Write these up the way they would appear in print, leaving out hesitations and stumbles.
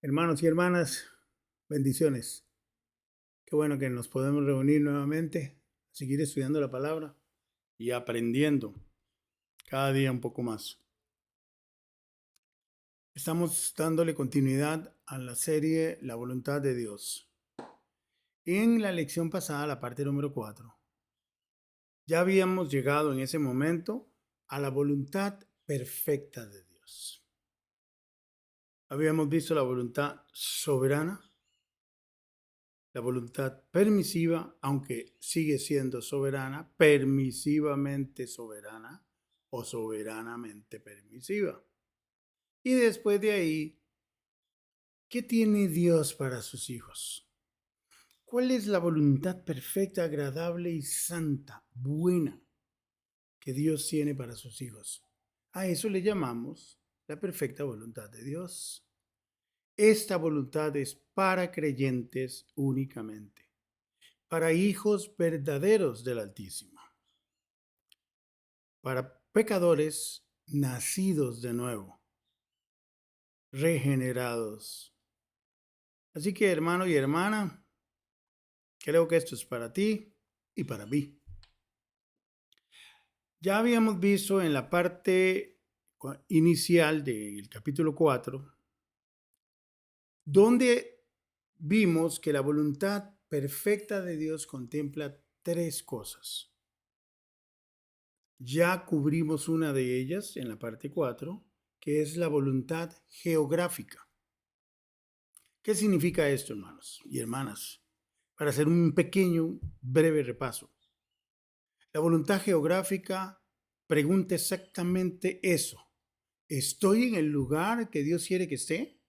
Hermanos y hermanas, bendiciones. Qué bueno que nos podemos reunir nuevamente, seguir estudiando la palabra y aprendiendo cada día un poco más. Estamos dándole continuidad a la serie La voluntad de Dios. En la lección pasada, la parte número 4, ya habíamos llegado en ese momento a la voluntad perfecta de Dios. Habíamos visto la voluntad soberana, la voluntad permisiva, aunque sigue siendo soberana, permisivamente soberana o soberanamente permisiva. Y después de ahí, ¿qué tiene Dios para sus hijos? ¿Cuál es la voluntad perfecta, agradable y santa, buena que Dios tiene para sus hijos? A eso le llamamos la perfecta voluntad de Dios. Esta voluntad es para creyentes únicamente, para hijos verdaderos del Altísimo, para pecadores nacidos de nuevo, regenerados. Así que, hermano y hermana, creo que esto es para ti y para mí. Ya habíamos visto en la parte inicial del capítulo 4, donde vimos que la voluntad perfecta de Dios contempla tres cosas. Ya cubrimos una de ellas en la parte 4, que es la voluntad geográfica. ¿Qué significa esto, hermanos y hermanas? Para hacer un pequeño, breve repaso. La voluntad geográfica pregunta exactamente eso. ¿Estoy en el lugar que Dios quiere que esté?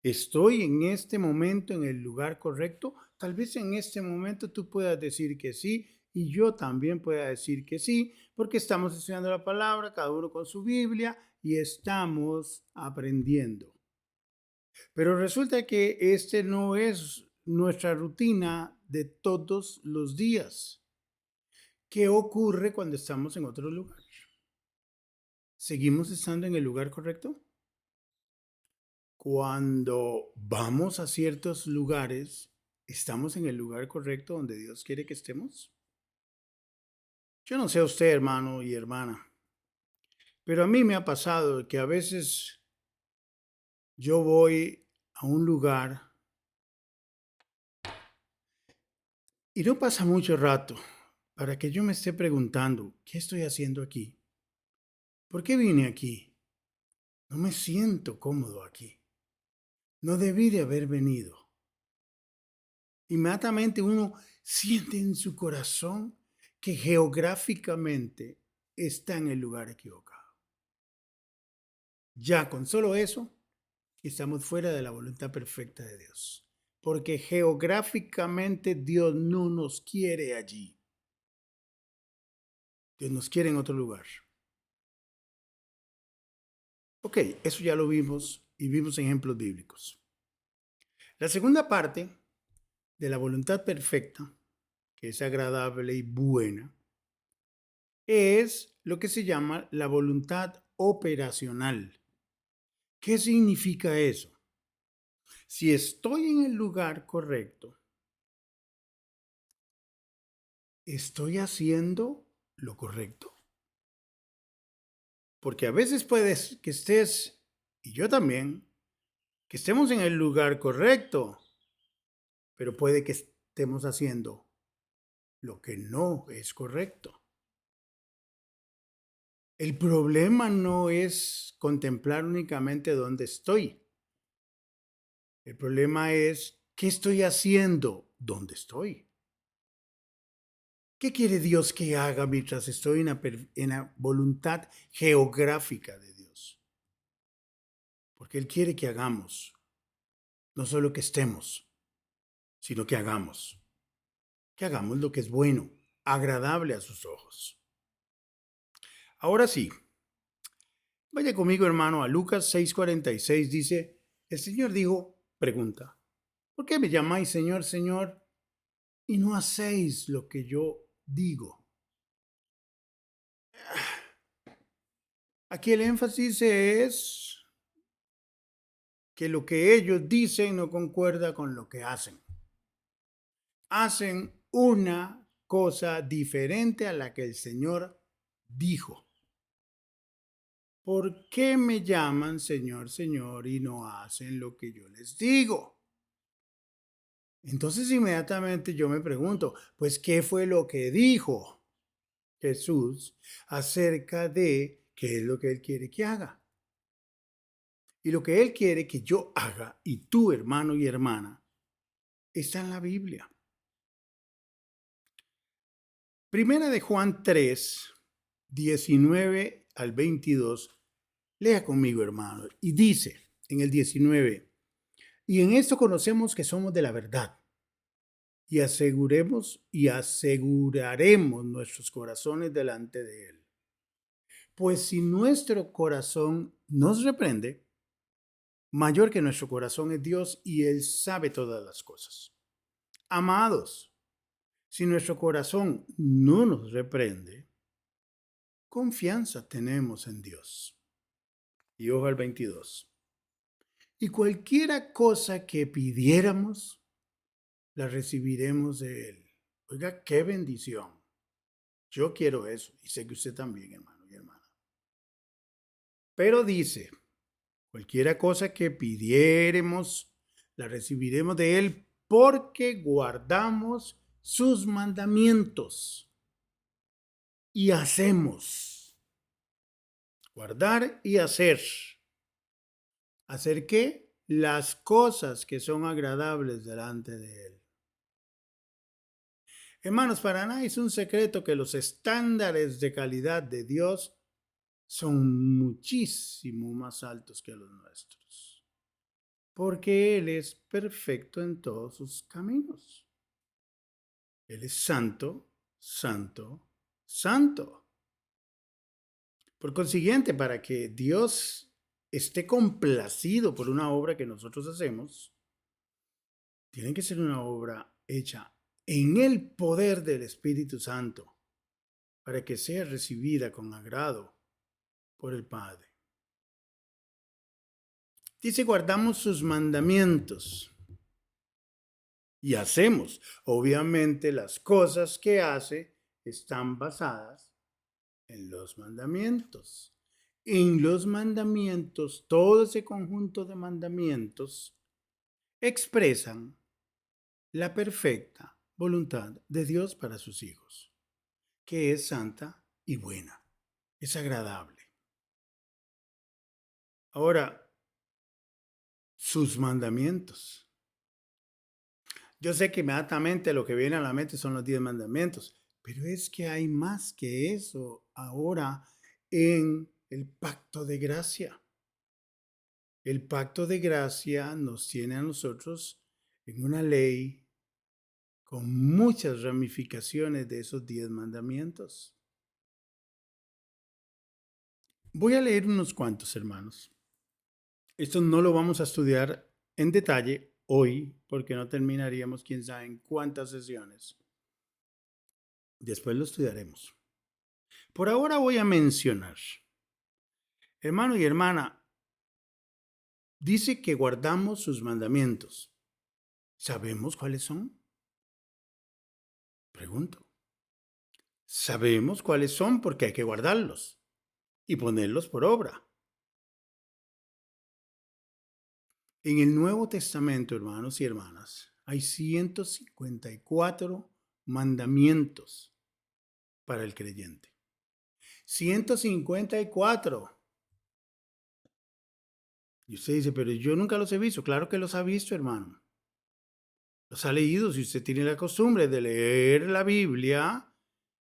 ¿Estoy en este momento en el lugar correcto? Tal vez en este momento tú puedas decir que sí y yo también pueda decir que sí, porque estamos estudiando la palabra, cada uno con su Biblia y estamos aprendiendo. Pero resulta que este no es nuestra rutina de todos los días. ¿Qué ocurre cuando estamos en otro lugar? ¿Seguimos estando en el lugar correcto? Cuando vamos a ciertos lugares, ¿estamos en el lugar correcto donde Dios quiere que estemos? Yo no sé a usted, hermano y hermana, pero a mí me ha pasado que a veces yo voy a un lugar y no pasa mucho rato para que yo me esté preguntando, ¿qué estoy haciendo aquí? ¿Por qué vine aquí? No me siento cómodo aquí. No debí de haber venido. Inmediatamente uno siente en su corazón que geográficamente está en el lugar equivocado. Ya con solo eso, estamos fuera de la voluntad perfecta de Dios. Porque geográficamente Dios no nos quiere allí. Dios nos quiere en otro lugar. Ok, eso ya lo vimos y vimos ejemplos bíblicos. La segunda parte de la voluntad perfecta, que es agradable y buena, es lo que se llama la voluntad operacional. ¿Qué significa eso? Si estoy en el lugar correcto, ¿estoy haciendo lo correcto? Porque a veces puedes que estés, y yo también, que estemos en el lugar correcto, pero puede que estemos haciendo lo que no es correcto. El problema no es contemplar únicamente dónde estoy. El problema es qué estoy haciendo donde estoy. ¿Qué quiere Dios que haga mientras estoy en la voluntad geográfica de Dios? Porque Él quiere que hagamos, no solo que estemos, sino que hagamos. Que hagamos lo que es bueno, agradable a sus ojos. Ahora sí, vaya conmigo, hermano, a Lucas 6:46. Dice, el Señor dijo, pregunta, ¿por qué me llamáis Señor, Señor, y no hacéis lo que yo digo? Aquí el énfasis es que lo que ellos dicen no concuerda con lo que hacen. Hacen una cosa diferente a la que el Señor dijo. ¿Por qué me llaman Señor, Señor y no hacen lo que yo les digo? Entonces inmediatamente yo me pregunto, pues, ¿qué fue lo que dijo Jesús acerca de qué es lo que Él quiere que haga? Y lo que Él quiere que yo haga, y tú, hermano y hermana, está en la Biblia. Primera de Juan 3, 19 al 22. Lea conmigo, hermano. Y dice en el 19, y en esto conocemos que somos de la verdad y aseguraremos nuestros corazones delante de Él. Pues si nuestro corazón nos reprende, mayor que nuestro corazón es Dios y Él sabe todas las cosas. Amados, si nuestro corazón no nos reprende, confianza tenemos en Dios. Y ojo al 22. Y cualquiera cosa que pidiéramos, la recibiremos de Él. Oiga, qué bendición. Yo quiero eso y sé que usted también, hermano y hermana. Pero dice, cualquiera cosa que pidiéremos, la recibiremos de Él porque guardamos sus mandamientos y hacemos. Guardar y hacer. ¿Hacer qué? Las cosas que son agradables delante de Él. Hermanos, para nada es un secreto que los estándares de calidad de Dios son muchísimo más altos que los nuestros, porque Él es perfecto en todos sus caminos. Él es santo, santo, santo. Por consiguiente, para que Dios esté complacido por una obra que nosotros hacemos, tiene que ser una obra hecha en el poder del Espíritu Santo, para que sea recibida con agrado por el Padre. Dice, guardamos sus mandamientos y hacemos. Obviamente las cosas que hace están basadas en los mandamientos. En los mandamientos, todo ese conjunto de mandamientos expresan la perfecta voluntad de Dios para sus hijos, que es santa y buena, es agradable. Ahora, sus mandamientos. Yo sé que inmediatamente lo que viene a la mente son los 10 mandamientos, pero es que hay más que eso ahora en el pacto de gracia. El pacto de gracia nos tiene a nosotros en una ley con muchas ramificaciones de esos 10 mandamientos. Voy a leer unos cuantos, hermanos. Esto no lo vamos a estudiar en detalle hoy porque no terminaríamos quién sabe en cuántas sesiones. Después lo estudiaremos. Por ahora voy a mencionar, hermano y hermana, dice que guardamos sus mandamientos. ¿Sabemos cuáles son? Pregunto. Sabemos cuáles son porque hay que guardarlos y ponerlos por obra. En el Nuevo Testamento, hermanos y hermanas, hay 154 mandamientos para el creyente. 154. Y usted dice, pero yo nunca los he visto. Claro que los ha visto, hermano. Los ha leído. Si usted tiene la costumbre de leer la Biblia,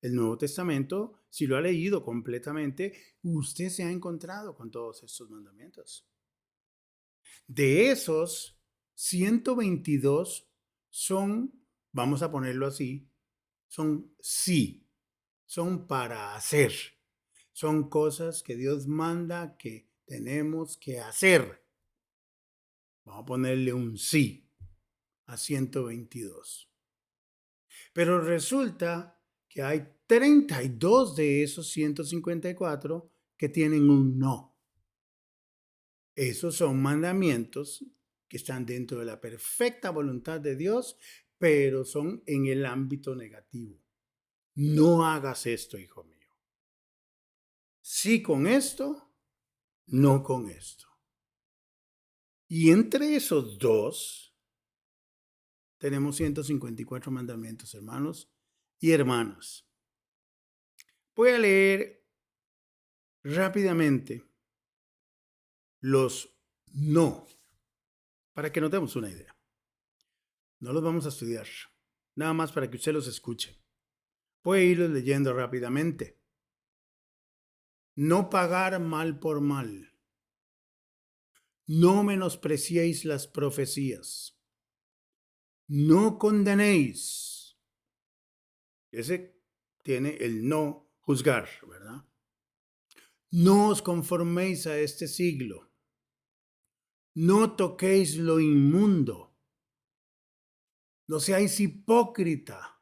el Nuevo Testamento, si lo ha leído completamente, usted se ha encontrado con todos estos mandamientos. De esos, 122 son, vamos a ponerlo así, son sí, son para hacer. Son cosas que Dios manda que tenemos que hacer. Vamos a ponerle un sí a 122. Pero resulta que hay 32 de esos 154 que tienen un no. Esos son mandamientos que están dentro de la perfecta voluntad de Dios, pero son en el ámbito negativo. No hagas esto, hijo mío. Sí con esto, no con esto. Y entre esos dos tenemos 154 mandamientos, hermanos y hermanas. Voy a leer rápidamente los no, para que nos demos una idea. No los vamos a estudiar, nada más para que usted los escuche. Voy a irlos leyendo rápidamente. No pagar mal por mal. No menospreciéis las profecías. No condenéis. Ese tiene el no juzgar, ¿verdad? No os conforméis a este siglo. No toquéis lo inmundo. No seáis hipócrita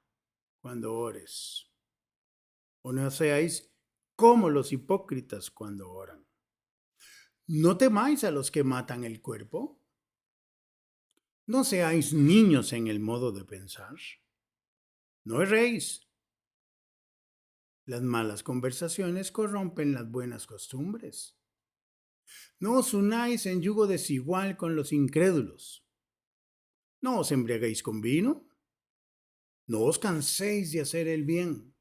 cuando ores. O no seáis como los hipócritas cuando oran. No temáis a los que matan el cuerpo. No seáis niños en el modo de pensar. No erréis. Las malas conversaciones corrompen las buenas costumbres. No os unáis en yugo desigual con los incrédulos. No os embriaguéis con vino. No os canséis de hacer el bien.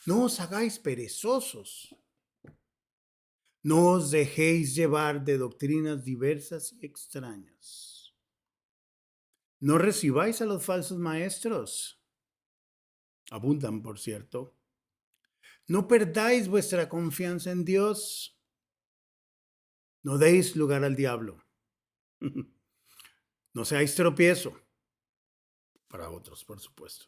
No os hagáis perezosos. No os dejéis llevar de doctrinas diversas y extrañas. No recibáis a los falsos maestros. Abundan, por cierto. No perdáis vuestra confianza en Dios. No deis lugar al diablo. No seáis tropiezo. Para otros, por supuesto.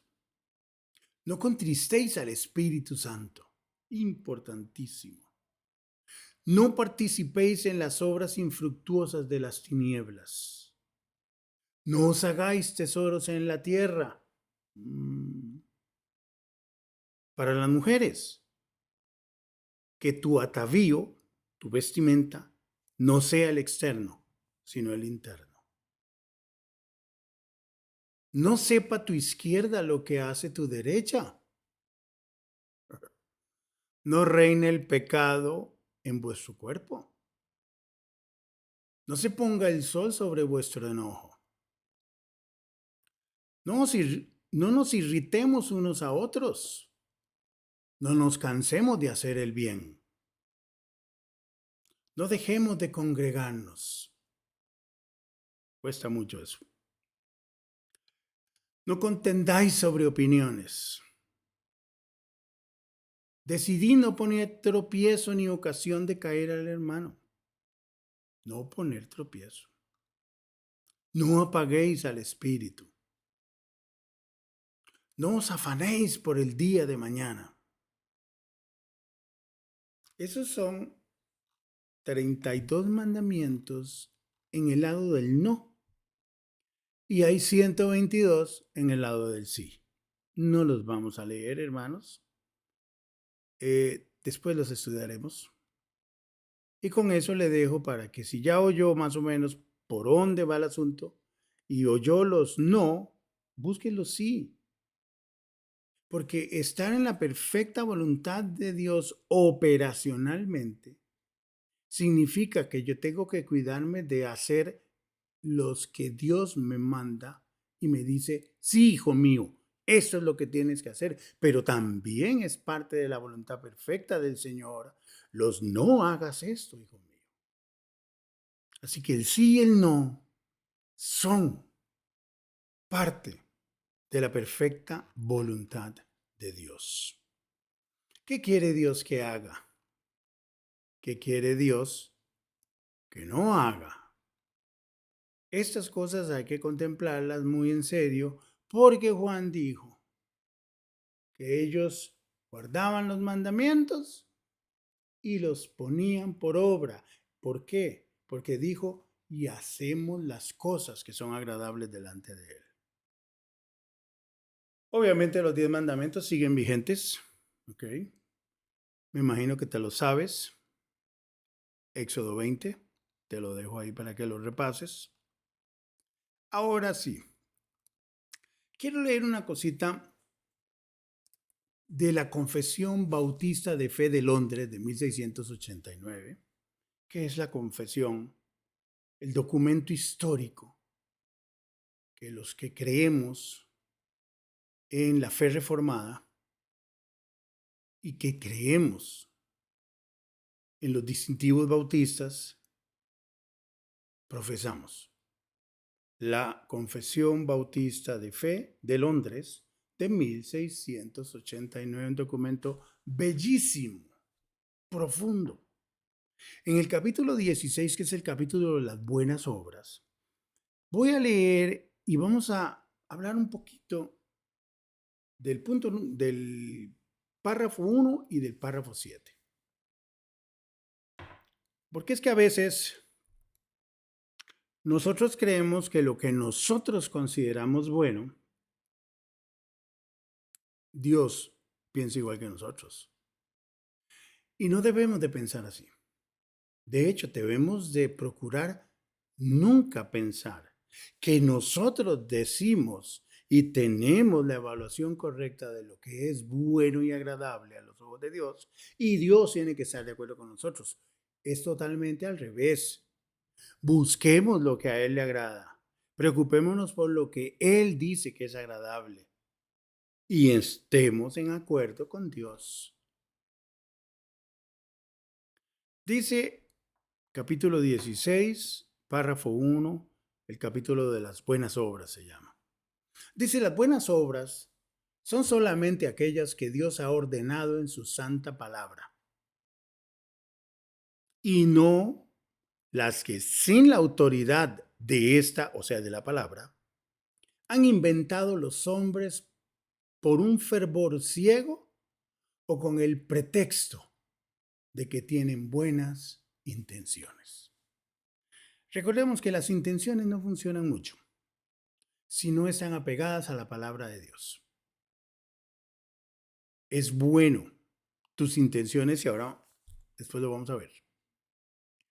No contristéis al Espíritu Santo. Importantísimo. No participéis en las obras infructuosas de las tinieblas. No os hagáis tesoros en la tierra. Para las mujeres, que tu atavío, tu vestimenta, no sea el externo, sino el interno. No sepa tu izquierda lo que hace tu derecha. No reine el pecado en vuestro cuerpo. No se ponga el sol sobre vuestro enojo. No nos irritemos unos a otros. No nos cansemos de hacer el bien. No dejemos de congregarnos. Cuesta mucho eso. No contendáis sobre opiniones. Decidí no poner tropiezo ni ocasión de caer al hermano. No poner tropiezo. No apaguéis al espíritu. No os afanéis por el día de mañana. Esos son 32 mandamientos en el lado del no. Y hay 122 en el lado del sí. No los vamos a leer, hermanos. Después los estudiaremos. Y con eso le dejo para que si ya oyó más o menos por dónde va el asunto y oyó los no, busque los sí. Porque estar en la perfecta voluntad de Dios operacionalmente significa que yo tengo que cuidarme de hacer los que Dios me manda y me dice, sí, hijo mío, eso es lo que tienes que hacer, pero también es parte de la voluntad perfecta del Señor. Los no hagas esto, hijo mío. Así que el sí y el no son parte de la perfecta voluntad de Dios. ¿Qué quiere Dios que haga? ¿Qué quiere Dios que no haga? Estas cosas hay que contemplarlas muy en serio porque Juan dijo que ellos guardaban los mandamientos y los ponían por obra. ¿Por qué? Porque dijo, y hacemos las cosas que son agradables delante de Él. Obviamente los 10 mandamientos siguen vigentes, ¿ok? Me imagino que te lo sabes. Éxodo 20, te lo dejo ahí para que lo repases. Ahora sí, quiero leer una cosita de la Confesión Bautista de Fe de Londres de 1689, que es la confesión, el documento histórico que los que creemos en la fe reformada y que creemos en los distintivos bautistas profesamos. La Confesión Bautista de Fe de Londres de 1689, un documento bellísimo, profundo. En el capítulo 16, que es el capítulo de las buenas obras, voy a leer y vamos a hablar un poquito del párrafo 1 y del párrafo 7. Porque es que a veces nosotros creemos que lo que nosotros consideramos bueno, Dios piensa igual que nosotros. Y no debemos de pensar así. De hecho, debemos de procurar nunca pensar que nosotros decimos y tenemos la evaluación correcta de lo que es bueno y agradable a los ojos de Dios, y Dios tiene que estar de acuerdo con nosotros. Es totalmente al revés. Busquemos lo que a Él le agrada. Preocupémonos por lo que Él dice que es agradable. Y estemos en acuerdo con Dios. Dice capítulo 16, párrafo 1, el capítulo de las buenas obras se llama. Dice, las buenas obras son solamente aquellas que Dios ha ordenado en su santa palabra, y no las que sin la autoridad de esta, o sea, de la palabra, han inventado los hombres por un fervor ciego o con el pretexto de que tienen buenas intenciones. Recordemos que las intenciones no funcionan mucho si no están apegadas a la palabra de Dios. Es bueno tus intenciones, y ahora después lo vamos a ver.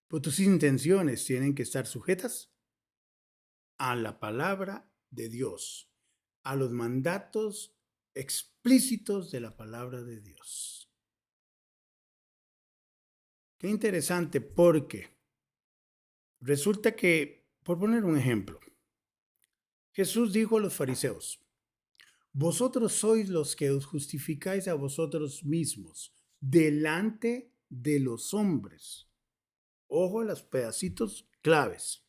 Pero tus intenciones tienen que estar sujetas a la palabra de Dios, a los mandatos explícitos de la palabra de Dios. Qué interesante, porque resulta que, por poner un ejemplo, Jesús dijo a los fariseos, vosotros sois los que os justificáis a vosotros mismos delante de los hombres. Ojo a los pedacitos claves.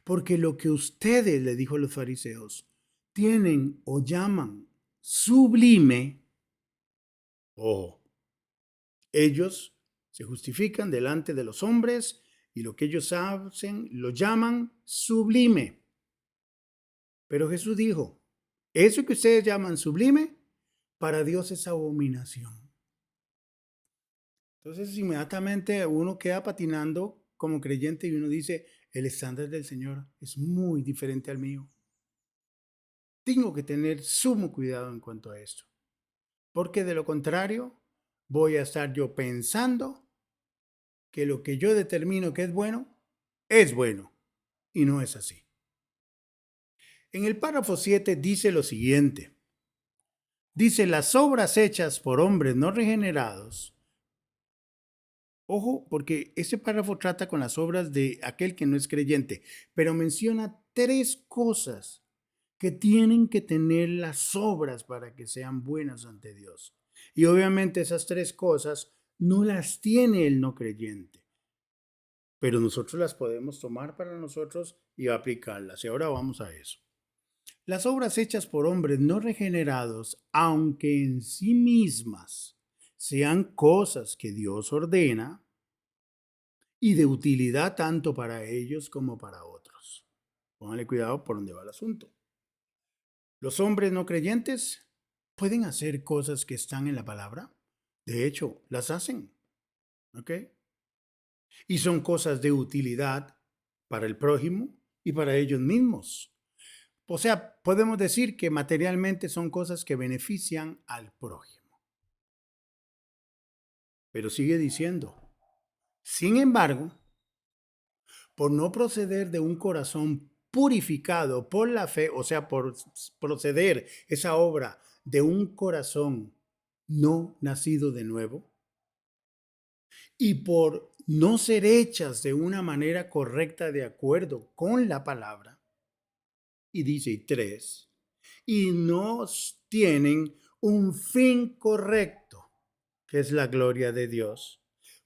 Porque lo que ustedes, le dijo a los fariseos, tienen o llaman sublime, ojo, ellos se justifican delante de los hombres y lo que ellos hacen lo llaman sublime. Pero Jesús dijo, eso que ustedes llaman sublime, para Dios es abominación. Entonces inmediatamente uno queda patinando como creyente y uno dice, el estándar del Señor es muy diferente al mío. Tengo que tener sumo cuidado en cuanto a esto, porque de lo contrario voy a estar yo pensando que lo que yo determino que es bueno, y no es así. En el párrafo 7 dice lo siguiente. Dice, las obras hechas por hombres no regenerados. Ojo, porque este párrafo trata con las obras de aquel que no es creyente, pero menciona tres cosas que tienen que tener las obras para que sean buenas ante Dios. Y obviamente esas tres cosas no las tiene el no creyente, pero nosotros las podemos tomar para nosotros y aplicarlas. Y ahora vamos a eso. Las obras hechas por hombres no regenerados, aunque en sí mismas sean cosas que Dios ordena y de utilidad tanto para ellos como para otros. Pónganle cuidado por dónde va el asunto. Los hombres no creyentes pueden hacer cosas que están en la palabra. De hecho, las hacen. ¿Ok? Y son cosas de utilidad para el prójimo y para ellos mismos. O sea, podemos decir que materialmente son cosas que benefician al prójimo. Pero sigue diciendo, sin embargo, por no proceder de un corazón purificado por la fe, o sea, por proceder esa obra de un corazón no nacido de nuevo, y por no ser hechas de una manera correcta de acuerdo con la palabra, y dice tres, y no tienen un fin correcto, que es la gloria de Dios.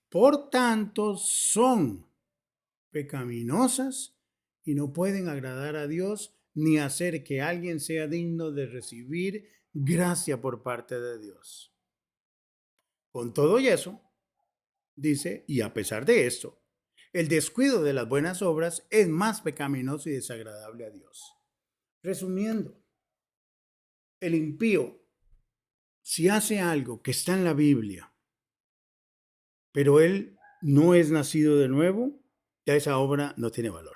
Por tanto, son pecaminosas y no pueden agradar a Dios ni hacer que alguien sea digno de recibir gracia por parte de Dios. Con todo y eso, dice, y a pesar de esto, el descuido de las buenas obras es más pecaminoso y desagradable a Dios. Resumiendo, el impío, si hace algo que está en la Biblia, pero él no es nacido de nuevo, ya esa obra no tiene valor.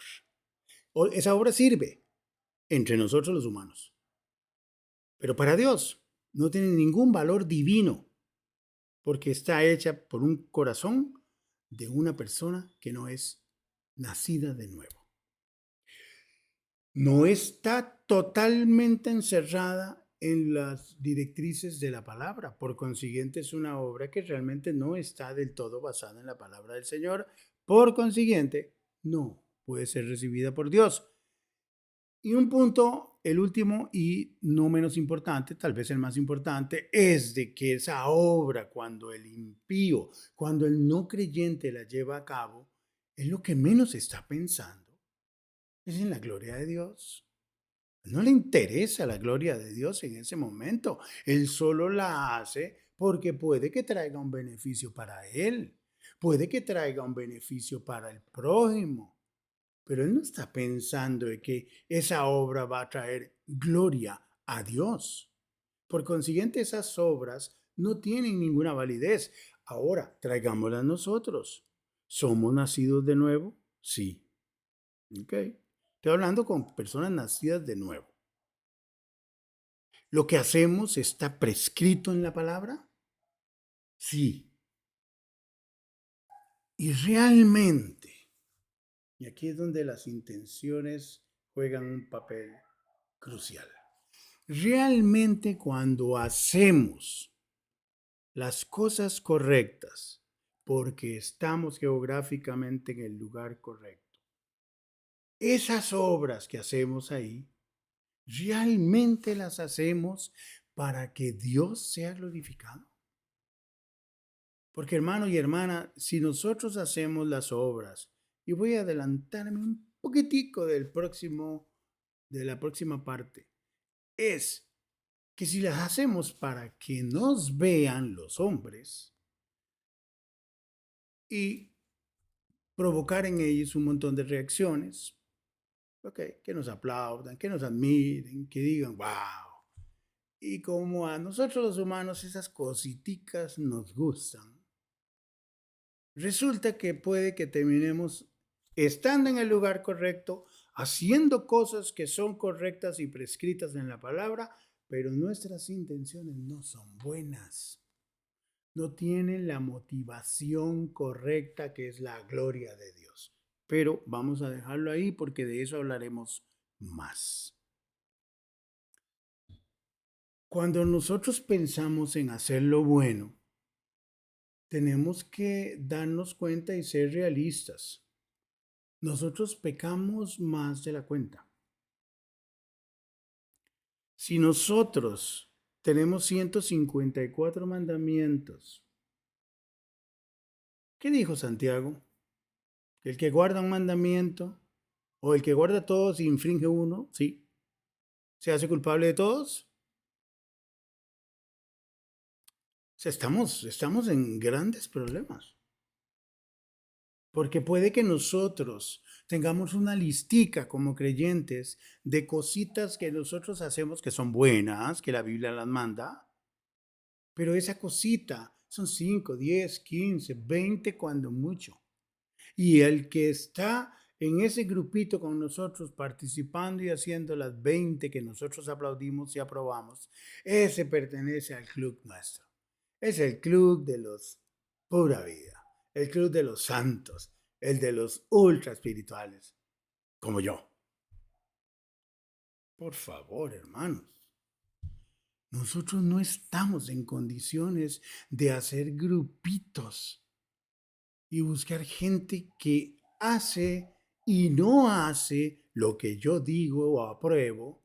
Esa obra sirve entre nosotros los humanos, pero para Dios no tiene ningún valor divino, porque está hecha por un corazón de una persona que no es nacida de nuevo. No está totalmente encerrada en las directrices de la palabra. Por consiguiente, es una obra que realmente no está del todo basada en la palabra del Señor. Por consiguiente, no puede ser recibida por Dios. Y un punto, el último y no menos importante, tal vez el más importante, es de que esa obra, cuando el impío, cuando el no creyente la lleva a cabo, es lo que menos está pensando, es en la gloria de Dios. No le interesa la gloria de Dios en ese momento. Él solo la hace porque puede que traiga un beneficio para él, puede que traiga un beneficio para el prójimo, pero él no está pensando en que esa obra va a traer gloria a Dios. Por consiguiente, esas obras no tienen ninguna validez. Ahora, traigámoslas nosotros. ¿Somos nacidos de nuevo? Sí. Ok. Estoy hablando con personas nacidas de nuevo. ¿Lo que hacemos está prescrito en la palabra? Sí. Y realmente, y aquí es donde las intenciones juegan un papel crucial. Realmente cuando hacemos las cosas correctas, porque estamos geográficamente en el lugar correcto, esas obras que hacemos ahí, realmente las hacemos para que Dios sea glorificado. Porque hermano y hermana, si nosotros hacemos las obras, y voy a adelantarme un poquitico de la próxima parte, es que si las hacemos para que nos vean los hombres y provocar en ellos un montón de reacciones, okay, que nos aplaudan, que nos admiren, que digan, wow. Y como a nosotros los humanos esas cositicas nos gustan, resulta que puede que terminemos estando en el lugar correcto, haciendo cosas que son correctas y prescritas en la palabra, pero nuestras intenciones no son buenas. No tienen la motivación correcta que es la gloria de Dios. Pero vamos a dejarlo ahí porque de eso hablaremos más. Cuando nosotros pensamos en hacer lo bueno, tenemos que darnos cuenta y ser realistas. Nosotros pecamos más de la cuenta. Si nosotros tenemos 154 mandamientos, ¿qué dijo Santiago? Que el que guarda un mandamiento o el que guarda todos y infringe uno, sí, se hace culpable de todos. O sea, estamos en grandes problemas. Porque puede que nosotros tengamos una listica como creyentes de cositas que nosotros hacemos que son buenas, que la Biblia las manda, pero esa cosita son 5, 10, 15, 20 cuando mucho. Y el que está en ese grupito con nosotros participando y haciendo las 20 que nosotros aplaudimos y aprobamos, ese pertenece al club nuestro. Es el club de los pura vida, el club de los santos, el de los ultra espirituales, como yo. Por favor, hermanos, nosotros no estamos en condiciones de hacer grupitos y buscar gente que hace y no hace lo que yo digo o apruebo,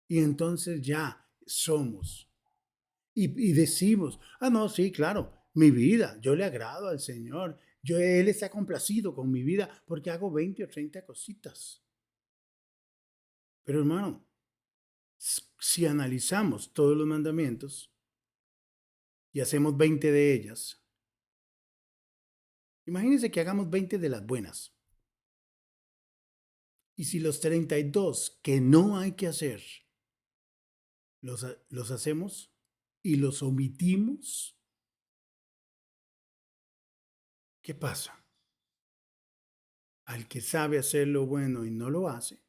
y entonces ya somos. Y decimos, no, sí, claro, mi vida, yo le agrado al Señor, Él está complacido con mi vida porque hago 20 o 30 cositas. Pero hermano, si analizamos todos los mandamientos y hacemos 20 de ellas, imagínense que hagamos 20 de las buenas. Y si los 32 que no hay que hacer, los hacemos y los omitimos, ¿qué pasa? Al que sabe hacer lo bueno y no lo hace,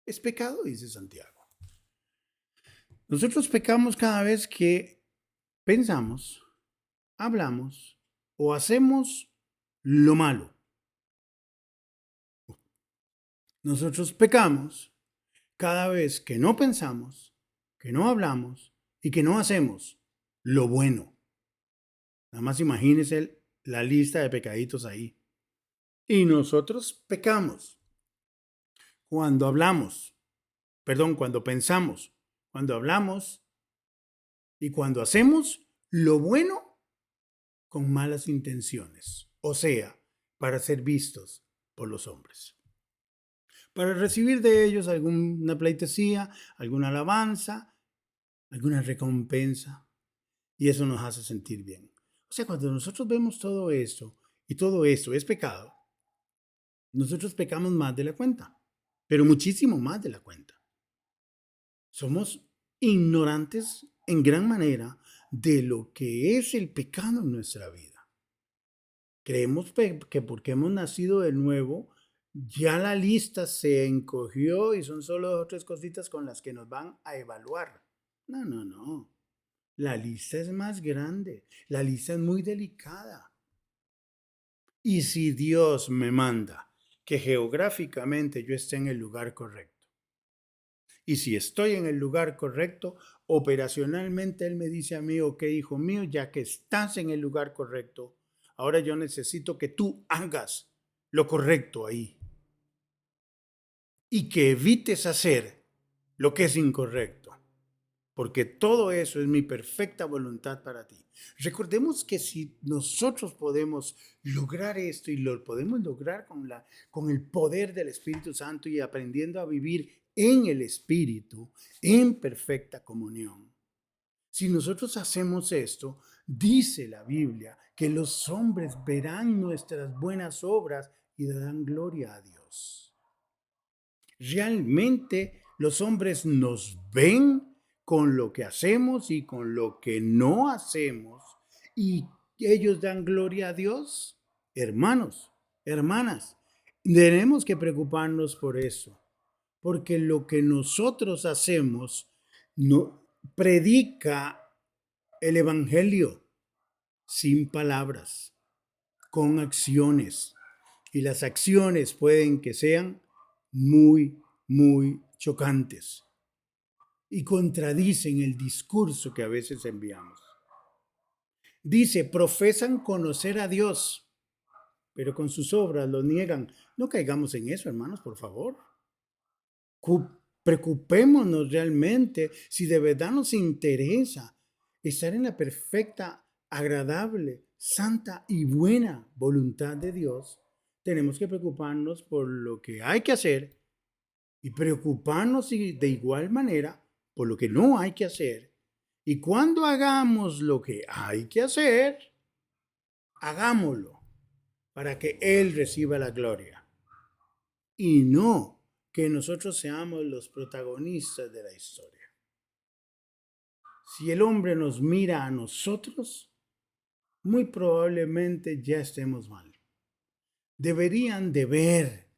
es pecado, dice Santiago. Nosotros pecamos cada vez que pensamos, hablamos o hacemos lo malo. Nosotros pecamos cada vez que no pensamos, que no hablamos y que no hacemos lo bueno. Nada más imagínense la lista de pecaditos ahí. Y nosotros pecamos cuando cuando pensamos, cuando hablamos y cuando hacemos lo bueno con malas intenciones, o sea, para ser vistos por los hombres, para recibir de ellos alguna pleitesía, alguna alabanza, alguna recompensa, y eso nos hace sentir bien. O sea, cuando nosotros vemos todo esto, y todo esto es pecado, nosotros pecamos más de la cuenta, pero muchísimo más de la cuenta. Somos ignorantes en gran manera de lo que es el pecado en nuestra vida. Creemos que porque hemos nacido de nuevo, ya la lista se encogió y son solo otras cositas con las que nos van a evaluar. No, no, no. La lista es más grande. La lista es muy delicada. Y si Dios me manda que geográficamente yo esté en el lugar correcto, y si estoy en el lugar correcto, operacionalmente Él me dice a mí, ok, hijo mío, ya que estás en el lugar correcto, ahora yo necesito que tú hagas lo correcto ahí y que evites hacer lo que es incorrecto, porque todo eso es mi perfecta voluntad para ti. Recordemos que si nosotros podemos lograr esto y lo podemos lograr con el poder del Espíritu Santo y aprendiendo a vivir en el Espíritu, en perfecta comunión. Si nosotros hacemos esto, dice la Biblia que los hombres verán nuestras buenas obras y darán gloria a Dios. Realmente los hombres nos ven con lo que hacemos y con lo que no hacemos y ellos dan gloria a Dios. Hermanos, hermanas, tenemos que preocuparnos por eso, porque lo que nosotros hacemos no predica el evangelio sin palabras, con acciones, y las acciones pueden que sean muy, muy chocantes y contradicen el discurso que a veces enviamos. Dice, profesan conocer a Dios, pero con sus obras lo niegan. No caigamos en eso, hermanos, por favor. Preocupémonos realmente si de verdad nos interesa estar en la perfecta, agradable, santa y buena voluntad de Dios. Tenemos que preocuparnos por lo que hay que hacer y preocuparnos de igual manera por lo que no hay que hacer. Y cuando hagamos lo que hay que hacer, hagámoslo para que Él reciba la gloria y no que nosotros seamos los protagonistas de la historia. Si el hombre nos mira a nosotros, muy probablemente ya estemos mal. Deberían de ver,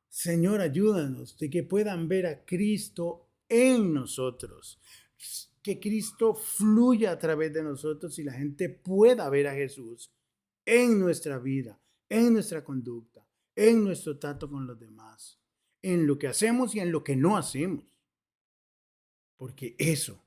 Señor, ayúdanos, de que puedan ver a Cristo en nosotros, que Cristo fluya a través de nosotros y la gente pueda ver a Jesús en nuestra vida, en nuestra conducta, en nuestro trato con los demás, en lo que hacemos y en lo que no hacemos. Porque eso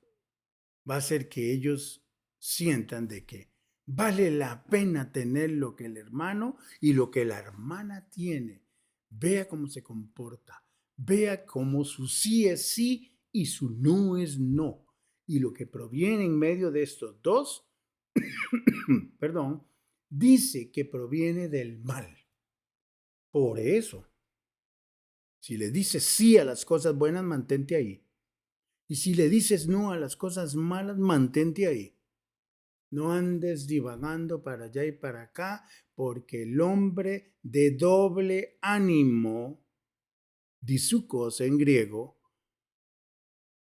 va a hacer que ellos sientan de que vale la pena tener lo que el hermano y lo que la hermana tiene. Vea cómo se comporta, vea cómo su sí es sí y su no es no. Y lo que proviene en medio de estos dos, perdón, dice que proviene del mal. Por eso, si le dices sí a las cosas buenas, mantente ahí. Y si le dices no a las cosas malas, mantente ahí. No andes divagando para allá y para acá, porque el hombre de doble ánimo, disukos en griego,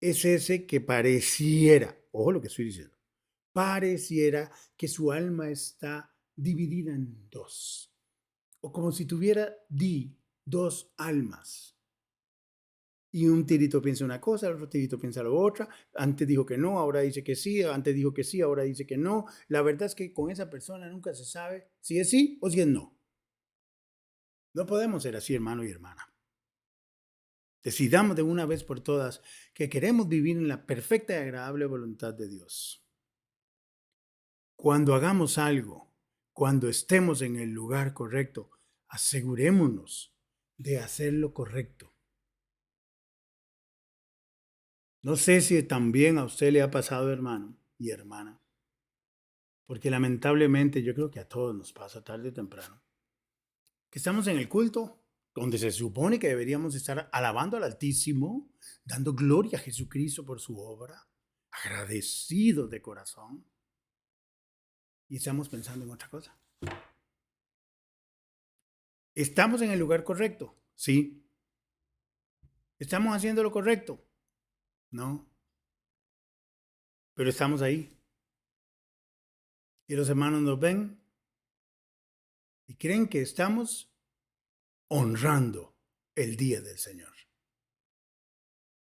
es ese que pareciera, ojo lo que estoy diciendo, pareciera que su alma está dividida en dos, o como si tuviera dos almas. Y un tirito piensa una cosa, el otro tirito piensa lo otra. Antes dijo que no, ahora dice que sí. Antes dijo que sí, ahora dice que no. La verdad es que con esa persona nunca se sabe si es sí o si es no. No podemos ser así, hermano y hermana. Decidamos de una vez por todas que queremos vivir en la perfecta y agradable voluntad de Dios. Cuando hagamos algo, cuando estemos en el lugar correcto, asegurémonos de hacer lo correcto. No sé si también a usted le ha pasado, hermano y hermana, porque lamentablemente yo creo que a todos nos pasa tarde o temprano, que estamos en el culto donde se supone que deberíamos estar alabando al Altísimo, dando gloria a Jesucristo por su obra, agradecidos de corazón, y estamos pensando en otra cosa. ¿Estamos en el lugar correcto? Sí. ¿Estamos haciendo lo correcto? No. Pero estamos ahí. Y los hermanos nos ven y creen que estamos honrando el día del Señor.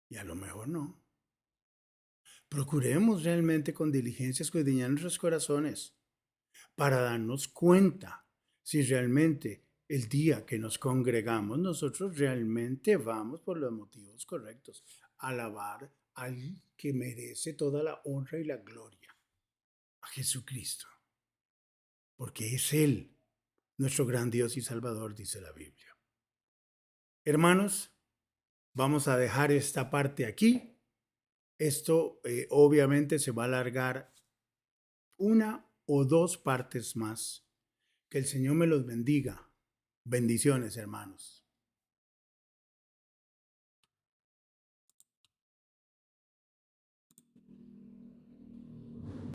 Y a lo mejor no. Procuremos realmente con diligencia escudriñar nuestros corazones para darnos cuenta si realmente el día que nos congregamos nosotros realmente vamos por los motivos correctos, a alabar al que merece toda la honra y la gloria, a Jesucristo, porque es Él, nuestro gran Dios y Salvador, dice la Biblia. Hermanos, vamos a dejar esta parte aquí. Esto obviamente se va a alargar una o dos partes más. Que el Señor me los bendiga. Bendiciones, hermanos.